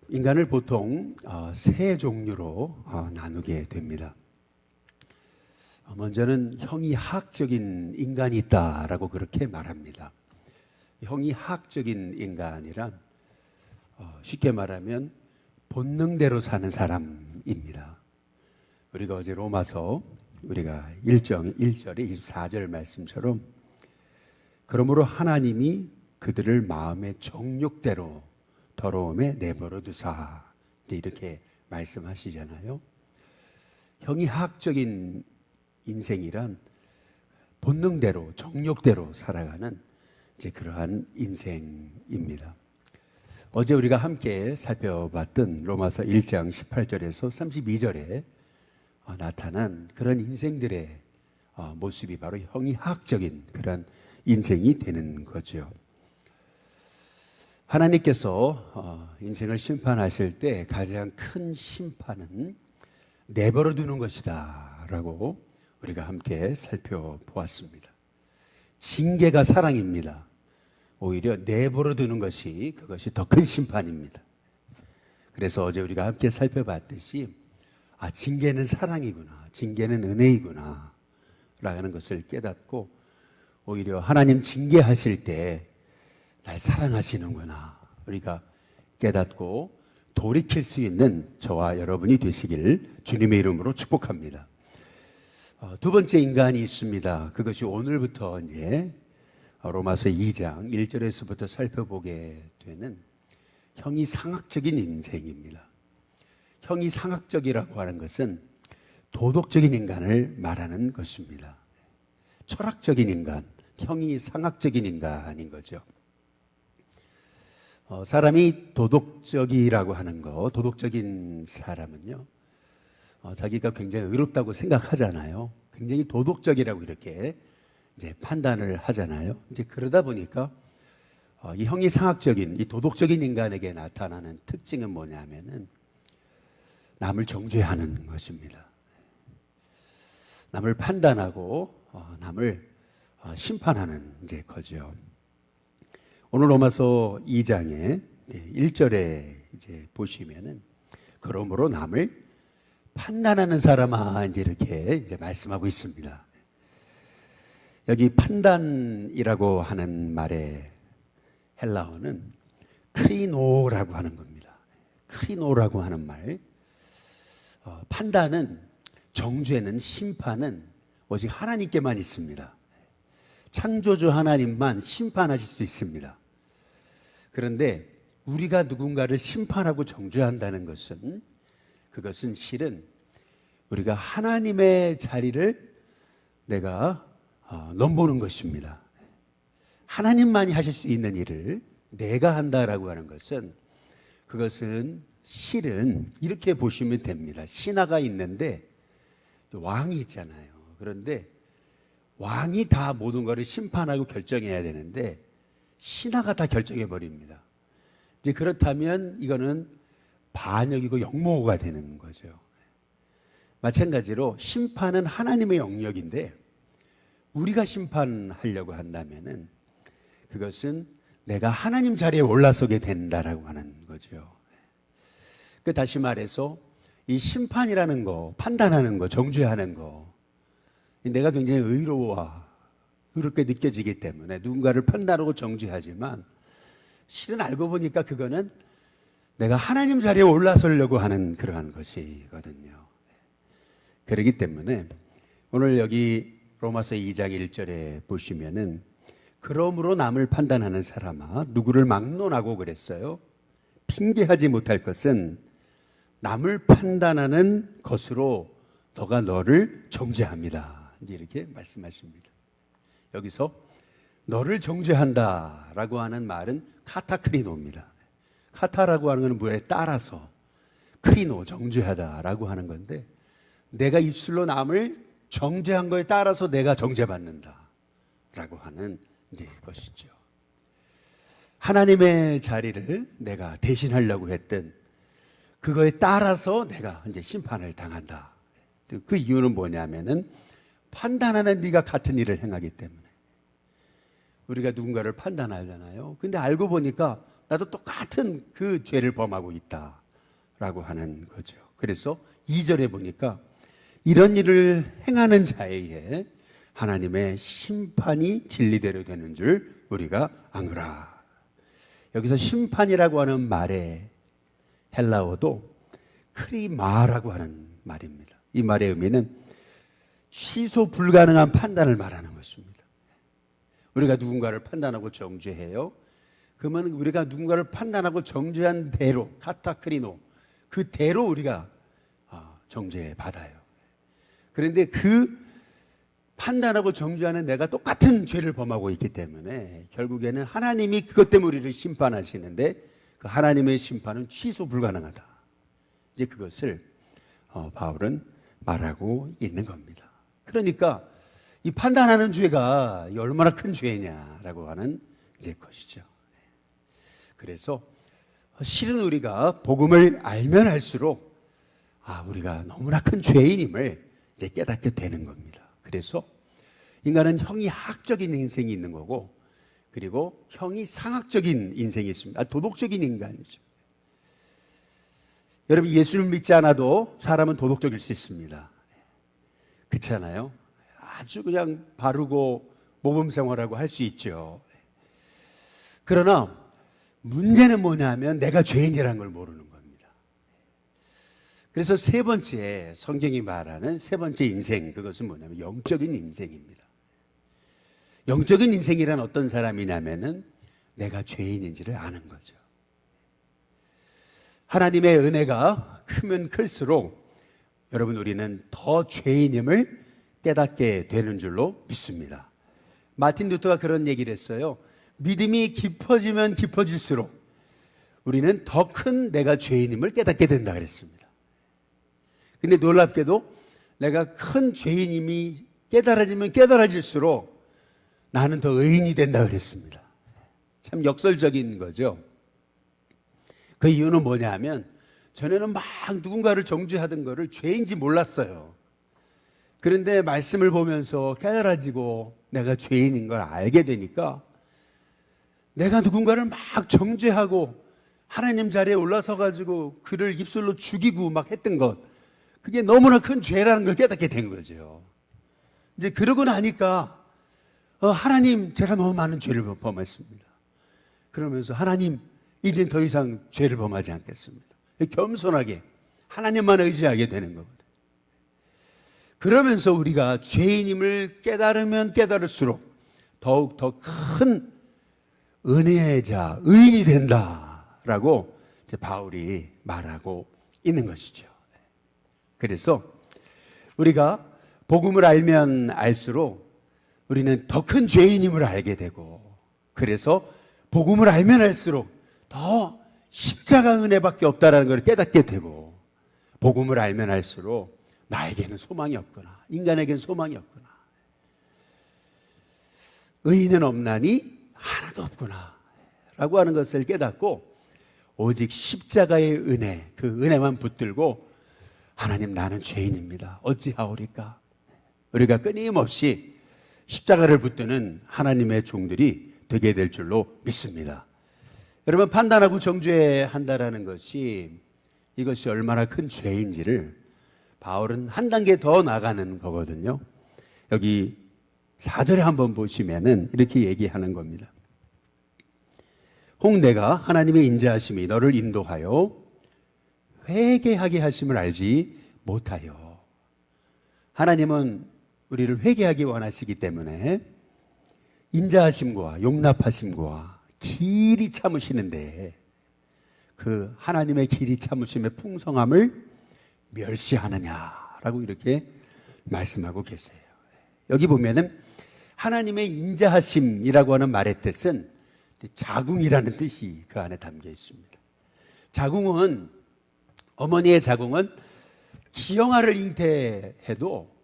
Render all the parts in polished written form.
인간을 보통 세 종류로 나누게 됩니다. 먼저는 형이하학적인 인간이 있다라고 그렇게 말합니다. 형이하학적인 인간이란 쉽게 말하면 본능대로 사는 사람입니다. 우리가 어제 로마서 우리가 1절에 24절 말씀처럼 그러므로 하나님이 그들을 마음의 정욕대로 더러움에 내버려 두사 이렇게 말씀하시잖아요. 형이하학적인 인생이란 본능대로 정욕대로 살아가는 이제 그러한 인생입니다. 어제 우리가 함께 살펴봤던 로마서 1장 18절에서 32절에 나타난 그런 인생들의 모습이 바로 형이하학적인 그런 인생이 되는 거죠. 하나님께서 인생을 심판하실 때 가장 큰 심판은 내버려 두는 것이다 라고 우리가 함께 살펴보았습니다. 징계가 사랑입니다. 오히려 내버려 두는 것이 그것이 더 큰 심판입니다. 그래서 어제 우리가 함께 살펴봤듯이 징계는 사랑이구나, 징계는 은혜이구나 라는 것을 깨닫고 오히려 하나님 징계하실 때 날 사랑하시는구나 우리가 깨닫고 돌이킬 수 있는 저와 여러분이 되시길 주님의 이름으로 축복합니다. 두 번째 인간이 있습니다. 그것이 오늘부터 이제 로마서 2장 1절에서부터 살펴보게 되는 형이상학적인 인생입니다. 형이상학적이라고 하는 것은 도덕적인 인간을 말하는 것입니다. 철학적인 인간, 형이상학적인 인간인 거죠. 사람이 도덕적이라고 하는 거, 도덕적인 사람은요, 자기가 굉장히 의롭다고 생각하잖아요. 굉장히 도덕적이라고 이렇게 이제 판단을 하잖아요. 이제 그러다 보니까 이 형이상학적인, 이 도덕적인 인간에게 나타나는 특징은 뭐냐면은 남을 정죄하는 것입니다. 남을 판단하고 남을 심판하는 이제 거죠. 오늘 로마서 2장에 1절에 이제 보시면은 그러므로 남을 판단하는 사람아 이제 이렇게 이제 말씀하고 있습니다. 여기 판단이라고 하는 말의 헬라어는 크리노라고 하는 겁니다. 크리노라고 하는 말. 판단은, 정죄는, 심판은 오직 하나님께만 있습니다. 창조주 하나님만 심판하실 수 있습니다. 그런데 우리가 누군가를 심판하고 정죄한다는 것은 그것은 실은 우리가 하나님의 자리를 내가 넘보는 것입니다. 하나님만이 하실 수 있는 일을 내가 한다라고 하는 것은 그것은 실은 이렇게 보시면 됩니다. 신하가 있는데 왕이 있잖아요. 그런데 왕이 다 모든 것을 심판하고 결정해야 되는데 신하가 다 결정해 버립니다. 이제 그렇다면 이거는 반역이고 역모가 되는 거죠. 마찬가지로 심판은 하나님의 영역인데 우리가 심판하려고 한다면은 그것은 내가 하나님 자리에 올라서게 된다라고 하는 거죠. 다시 말해서 이 심판이라는 거, 판단하는 거, 정죄하는 거, 내가 굉장히 의롭게 느껴지기 때문에 누군가를 판단하고 정죄하지만 실은 알고 보니까 그거는 내가 하나님 자리에 올라서려고 하는 그러한 것이거든요. 그렇기 때문에 오늘 여기 로마서 2장 1절에 보시면은 그러므로 남을 판단하는 사람아 누구를 막론하고 그랬어요. 핑계하지 못할 것은 남을 판단하는 것으로 너가 너를 정죄합니다. 이렇게 말씀하십니다. 여기서 너를 정죄한다라고 하는 말은 카타크리노입니다. 카타라고 하는 것은 뭐에 따라서 크리노 정죄하다라고 하는 건데 내가 입술로 남을 정죄한 거에 따라서 내가 정죄받는다라고 하는 이제 것이죠. 하나님의 자리를 내가 대신하려고 했던 그거에 따라서 내가 이제 심판을 당한다. 그 이유는 뭐냐면은 판단하는 네가 같은 일을 행하기 때문에 우리가 누군가를 판단하잖아요. 근데 알고 보니까 나도 똑같은 그 죄를 범하고 있다라고 하는 거죠. 그래서 2절에 보니까 이런 일을 행하는 자에게 하나님의 심판이 진리대로 되는 줄 우리가 아노라. 여기서 심판이라고 하는 말의 헬라어도 크리마라고 하는 말입니다. 이 말의 의미는 취소 불가능한 판단을 말하는 것입니다. 우리가 누군가를 판단하고 정죄해요. 그러면 우리가 누군가를 판단하고 정죄한 대로, 카타크리노, 그 대로 우리가 정죄 받아요. 그런데 그 판단하고 정죄하는 내가 똑같은 죄를 범하고 있기 때문에 결국에는 하나님이 그것 때문에 우리를 심판하시는데 그 하나님의 심판은 취소 불가능하다. 이제 그것을 바울은 말하고 있는 겁니다. 그러니까 이 판단하는 죄가 얼마나 큰 죄냐라고 하는 이제 것이죠. 그래서 실은 우리가 복음을 알면 알수록 우리가 너무나 큰 죄인임을 이제 깨닫게 되는 겁니다. 그래서 인간은 형이 학적인 인생이 있는 거고, 그리고 형이 상학적인 인생이 있습니다. 도덕적인 인간이죠. 여러분, 예수를 믿지 않아도 사람은 도덕적일 수 있습니다. 그렇잖아요. 아주 그냥 바르고 모범 생활하고 할 수 있죠. 그러나 문제는 뭐냐면 내가 죄인이라는 걸 모르는 겁니다. 그래서 세 번째, 성경이 말하는 세 번째 인생, 그것은 뭐냐면 영적인 인생입니다. 영적인 인생이란 어떤 사람이냐면은 내가 죄인인지를 아는 거죠. 하나님의 은혜가 크면 클수록 여러분, 우리는 더 죄인임을 깨닫게 되는 줄로 믿습니다. 마틴 루터가 그런 얘기를 했어요. 믿음이 깊어지면 깊어질수록 우리는 더 큰 내가 죄인임을 깨닫게 된다 그랬습니다. 근데 놀랍게도 내가 큰 죄인임이 깨달아지면 깨달아질수록 나는 더 의인이 된다 그랬습니다. 참 역설적인 거죠. 그 이유는 뭐냐면 전에는 막 누군가를 정죄하던 거를 죄인지 몰랐어요. 그런데 말씀을 보면서 깨달아지고 내가 죄인인 걸 알게 되니까 내가 누군가를 막 정죄하고 하나님 자리에 올라서 가지고 그를 입술로 죽이고 막 했던 것, 그게 너무나 큰 죄라는 걸 깨닫게 된 거죠. 이제 그러고 나니까 하나님, 제가 너무 많은 죄를 범했습니다. 그러면서 하나님, 이제 더 이상 죄를 범하지 않겠습니다. 겸손하게 하나님만 의지하게 되는 거거든요. 그러면서 우리가 죄인임을 깨달으면 깨달을수록 더욱 더 큰 은혜의 자, 의인이 된다라고 바울이 말하고 있는 것이죠. 그래서 우리가 복음을 알면 알수록 우리는 더 큰 죄인임을 알게 되고, 그래서 복음을 알면 알수록 더 십자가 은혜밖에 없다라는 걸 깨닫게 되고, 복음을 알면 알수록 나에게는 소망이 없구나, 인간에게는 소망이 없구나, 의인은 없나니 하나도 없구나 라고 하는 것을 깨닫고 오직 십자가의 은혜, 그 은혜만 붙들고 하나님, 나는 죄인입니다, 어찌하오리까, 우리가 끊임없이 십자가를 붙드는 하나님의 종들이 되게 될 줄로 믿습니다. 여러분, 판단하고 정죄한다라는 것이, 이것이 얼마나 큰 죄인지를 바울은 한 단계 더 나가는 거거든요. 여기 4절에 한번 보시면은 이렇게 얘기하는 겁니다. 혹 내가 하나님의 인자하심이 너를 인도하여 회개하게 하심을 알지 못하여. 하나님은 우리를 회개하기 원하시기 때문에 인자하심과 용납하심과 길이 참으시는데 그 하나님의 길이 참으심의 풍성함을 멸시하느냐라고 이렇게 말씀하고 계세요. 여기 보면은 하나님의 인자하심이라고 하는 말의 뜻은 자궁이라는 뜻이 그 안에 담겨 있습니다. 자궁은, 어머니의 자궁은 기형아를 잉태해도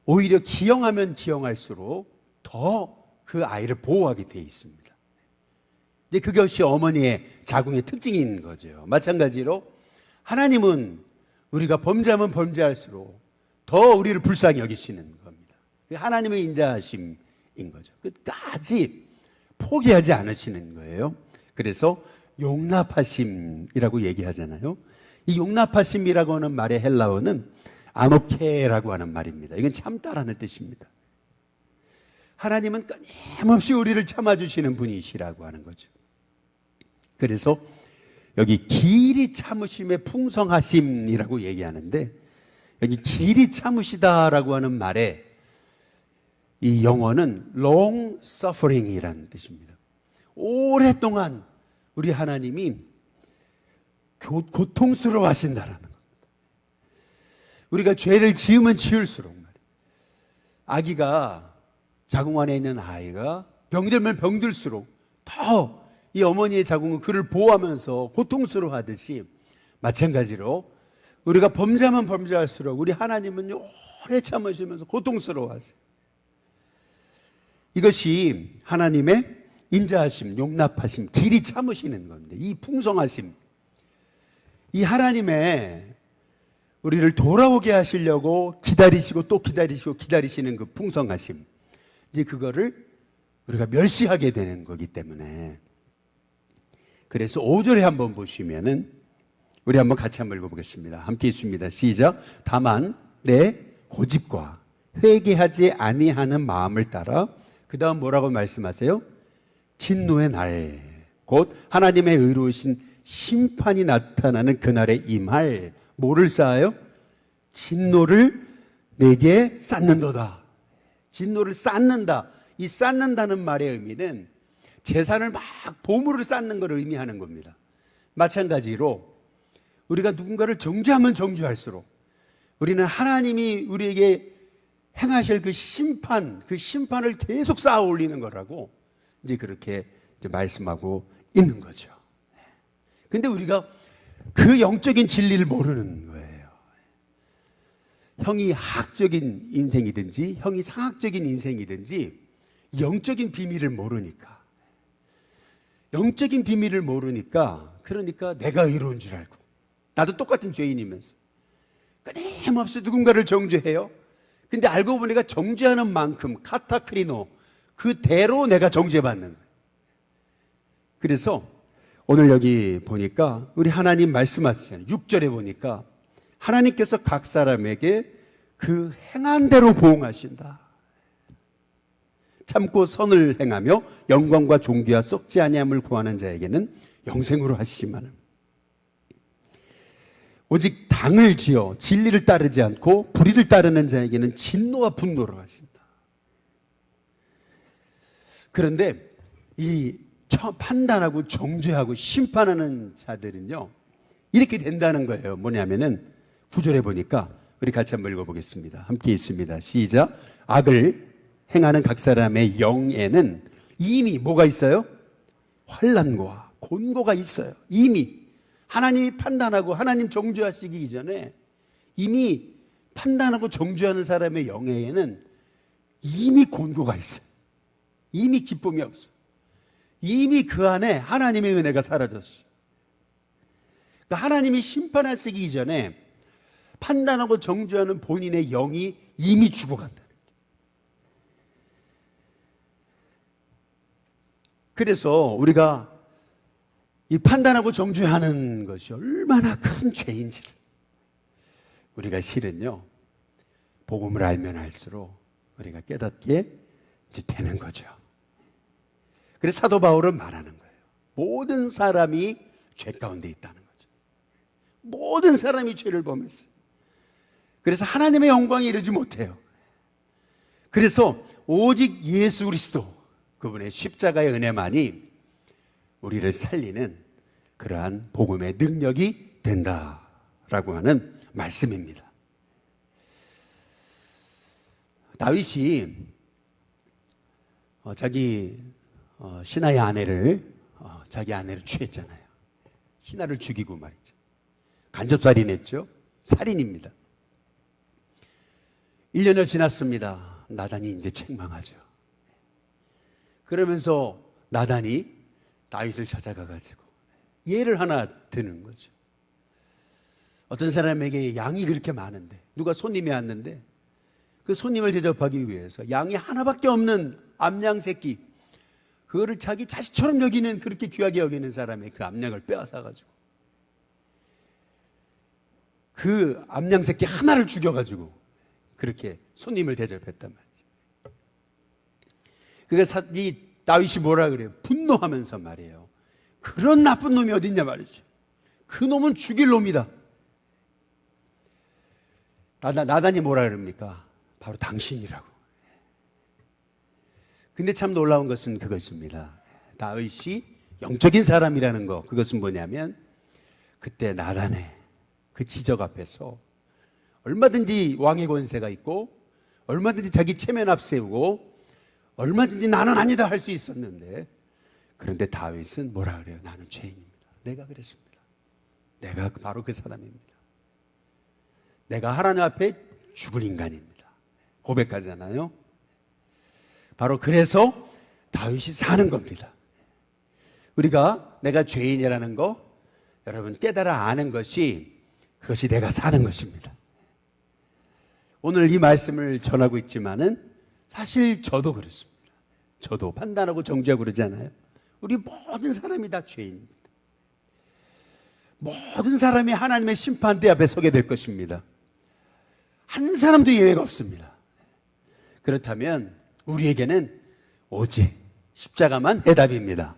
오히려 기형하면 기형할수록 더 그 아이를 보호하게 되어 있습니다. 이제 그것이 어머니의 자궁의 특징인 거죠. 마찬가지로 하나님은 우리가 범죄하면 범죄할수록 더 우리를 불쌍히 여기시는 겁니다. 하나님의 인자하심인 거죠. 끝까지 포기하지 않으시는 거예요. 그래서 용납하심이라고 얘기하잖아요. 이 용납하심이라고 하는 말의 헬라어는 아노케라고 하는 말입니다. 이건 참다라는 뜻입니다. 하나님은 끊임없이 우리를 참아주시는 분이시라고 하는 거죠. 그래서 여기 길이 참으심의 풍성하심이라고 얘기하는데, 여기 길이 참으시다라고 하는 말에 이 영어는 long suffering이라는 뜻입니다. 오랫동안 우리 하나님이 고통스러워 하신다라는 겁니다. 우리가 죄를 지으면 지을수록 말이에요. 아기가, 자궁 안에 있는 아이가 병들면 병들수록 더 이 어머니의 자궁은 그를 보호하면서 고통스러워 하듯이, 마찬가지로 우리가 범죄하면 범죄할수록 우리 하나님은 오래 참으시면서 고통스러워 하세요. 이것이 하나님의 인자하심, 용납하심, 길이 참으시는 건데, 이 풍성하심, 이 하나님의 우리를 돌아오게 하시려고 기다리시고 또 기다리시고 기다리시는 그 풍성하심, 이제 그거를 우리가 멸시하게 되는 거기 때문에, 그래서 5절에 한번 보시면은 우리 한번 같이 한번 읽어보겠습니다. 함께 있습니다. 시작. 다만 내 고집과 회개하지 아니하는 마음을 따라, 그 다음 뭐라고 말씀하세요? 진노의 날, 곧 하나님의 의로우신 심판이 나타나는 그날에 임할 뭐를 쌓아요? 진노를 내게 쌓는도다. 진노를 쌓는다. 이 쌓는다는 말의 의미는 재산을 막 보물을 쌓는 것을 의미하는 겁니다. 마찬가지로 우리가 누군가를 정죄하면 정죄할수록 우리는 하나님이 우리에게 행하실 그 심판을 계속 쌓아 올리는 거라고 이제 그렇게 이제 말씀하고 있는 거죠. 근데 우리가 그 영적인 진리를 모르는 거예요. 형이 학적인 인생이든지 형이 상학적인 인생이든지 영적인 비밀을 모르니까, 영적인 비밀을 모르니까, 그러니까 내가 의로운 줄 알고, 나도 똑같은 죄인이면서 끊임없이 누군가를 정죄해요. 근데 알고 보니까 정죄하는 만큼 카타크리노, 그대로 내가 정죄받는 거예요. 그래서 오늘 여기 보니까 우리 하나님 말씀하시잖아요. 6절에 보니까 하나님께서 각 사람에게 그 행한 대로 보응하신다. 참고 선을 행하며 영광과 존귀와 썩지 아니함을 구하는 자에게는 영생으로 하시지만, 오직 당을 지어 진리를 따르지 않고 불의를 따르는 자에게는 진노와 분노로 하신다. 그런데 이 판단하고 정죄하고 심판하는 자들은요, 이렇게 된다는 거예요. 뭐냐면은 9절에 보니까 우리 같이 한번 읽어보겠습니다. 함께 있습니다. 시작. 악을 행하는 각 사람의 영에는 이미 뭐가 있어요? 환난과 곤고가 있어요. 이미 하나님이 판단하고 하나님 정죄하시기 이전에 이미 판단하고 정죄하는 사람의 영에는 이미 곤고가 있어요. 이미 기쁨이 없어요. 이미 그 안에 하나님의 은혜가 사라졌어요. 그러니까 하나님이 심판하시기 이전에 판단하고 정죄하는 본인의 영이 이미 죽어간다. 그래서 우리가 이 판단하고 정죄하는 것이 얼마나 큰 죄인지를 우리가 실은요, 복음을 알면 알수록 우리가 깨닫게 이제 되는 거죠. 그래서 사도 바울은 말하는 거예요. 모든 사람이 죄 가운데 있다는 거죠. 모든 사람이 죄를 범했어요. 그래서 하나님의 영광에 이르지 못해요. 그래서 오직 예수 그리스도, 그분의 십자가의 은혜만이 우리를 살리는 그러한 복음의 능력이 된다라고 하는 말씀입니다. 다윗이 자기 신하의 아내를, 자기 아내를 취했잖아요. 신하를 죽이고 말이죠. 간접살인했죠. 살인입니다. 1년을 지났습니다. 나단이 이제 책망하죠. 그러면서 나단이 다윗을 찾아가가지고 예를 하나 드는 거죠. 어떤 사람에게 양이 그렇게 많은데, 누가 손님이 왔는데 그 손님을 대접하기 위해서 양이 하나밖에 없는 암양 새끼, 그거를 자기 자식처럼 여기는, 그렇게 귀하게 여기는 사람의 그 암양을 빼앗아가지고 그 암양 새끼 하나를 죽여가지고 그렇게 손님을 대접했단 말이죠. 그래서 이 다윗이 뭐라 그래요? 분노하면서 말이에요. 그런 나쁜 놈이 어딨냐 말이죠. 그 놈은 죽일 놈이다. 나단이 뭐라 그럽니까? 바로 당신이라고. 근데 참 놀라운 것은 그것입니다. 다윗이 영적인 사람이라는 거, 그것은 뭐냐면 그때 나단의 그 지적 앞에서 얼마든지 왕의 권세가 있고 얼마든지 자기 체면 앞세우고 얼마든지 나는 아니다 할 수 있었는데, 그런데 다윗은 뭐라 그래요? 나는 죄인입니다. 내가 그랬습니다. 내가 바로 그 사람입니다. 내가 하나님 앞에 죽을 인간입니다. 고백하잖아요. 바로 그래서 다윗이 사는 겁니다. 우리가 내가 죄인이라는 거 여러분 깨달아 아는 것이, 그것이 내가 사는 것입니다. 오늘 이 말씀을 전하고 있지만은 사실 저도 그렇습니다. 저도 판단하고 정죄하고 그러잖아요. 우리 모든 사람이 다 죄인입니다. 모든 사람이 하나님의 심판대 앞에 서게 될 것입니다. 한 사람도 예외가 없습니다. 그렇다면 우리에게는 오직 십자가만 해답입니다.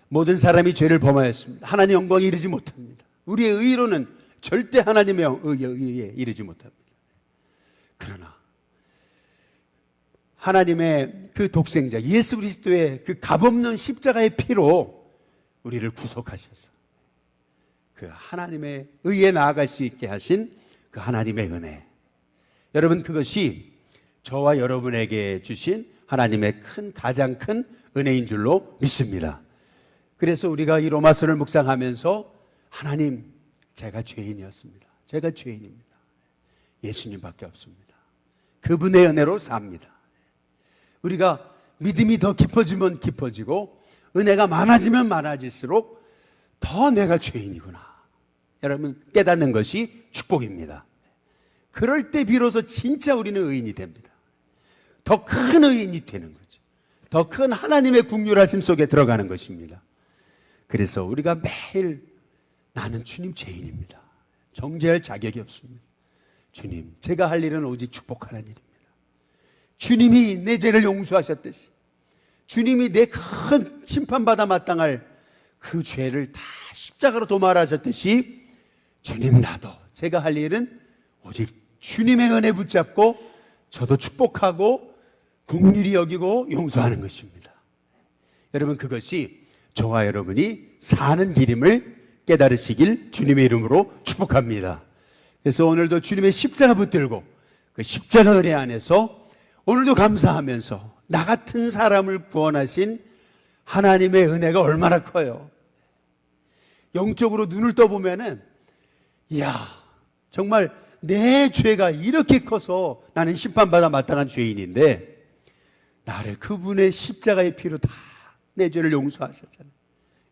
모든 사람이 죄를 범하였습니다. 하나님 영광에 이르지 못합니다. 우리의 의로는 절대 하나님의 의에 이르지 못합니다. 그러나 하나님의 그 독생자 예수 그리스도의 그 값없는 십자가의 피로 우리를 구속하셔서 그 하나님의 의에 나아갈 수 있게 하신 그 하나님의 은혜, 여러분 그것이 저와 여러분에게 주신 하나님의 가장 큰 은혜인 줄로 믿습니다. 그래서 우리가 이 로마서를 묵상하면서 하나님, 제가 죄인이었습니다. 제가 죄인입니다. 예수님밖에 없습니다. 그분의 은혜로 삽니다. 우리가 믿음이 더 깊어지면 깊어지고 은혜가 많아지면 많아질수록 더 내가 죄인이구나, 여러분 깨닫는 것이 축복입니다. 그럴 때 비로소 진짜 우리는 의인이 됩니다. 더 큰 의인이 되는 거죠. 더 큰 하나님의 긍휼하심 속에 들어가는 것입니다. 그래서 우리가 매일 나는 주님 죄인입니다. 정죄할 자격이 없습니다. 주님, 제가 할 일은 오직 축복하는 일입니다. 주님이 내 죄를 용서하셨듯이 주님이 내 큰 심판받아 마땅할 그 죄를 다 십자가로 도말하셨듯이 주님, 나도 제가 할 일은 오직 주님의 은혜 붙잡고 저도 축복하고 긍휼히 여기고 용서하는 것입니다. 여러분 그것이 저와 여러분이 사는 길임을 깨달으시길 주님의 이름으로 축복합니다. 그래서 오늘도 주님의 십자가 붙들고 그 십자가 은혜 안에서 오늘도 감사하면서 나 같은 사람을 구원하신 하나님의 은혜가 얼마나 커요. 영적으로 눈을 떠보면은 이야, 정말 내 죄가 이렇게 커서 나는 심판받아 마땅한 죄인인데 나를 그분의 십자가의 피로 다 내 죄를 용서하셨잖아요.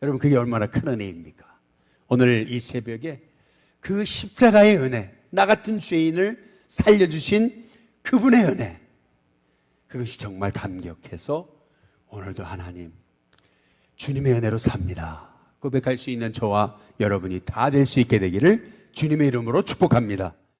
여러분 그게 얼마나 큰 은혜입니까? 오늘 이 새벽에 그 십자가의 은혜, 나 같은 죄인을 살려주신 그분의 은혜, 그것이 정말 감격해서 오늘도 하나님 주님의 은혜로 삽니다 고백할 수 있는 저와 여러분이 다 될 수 있게 되기를 주님의 이름으로 축복합니다.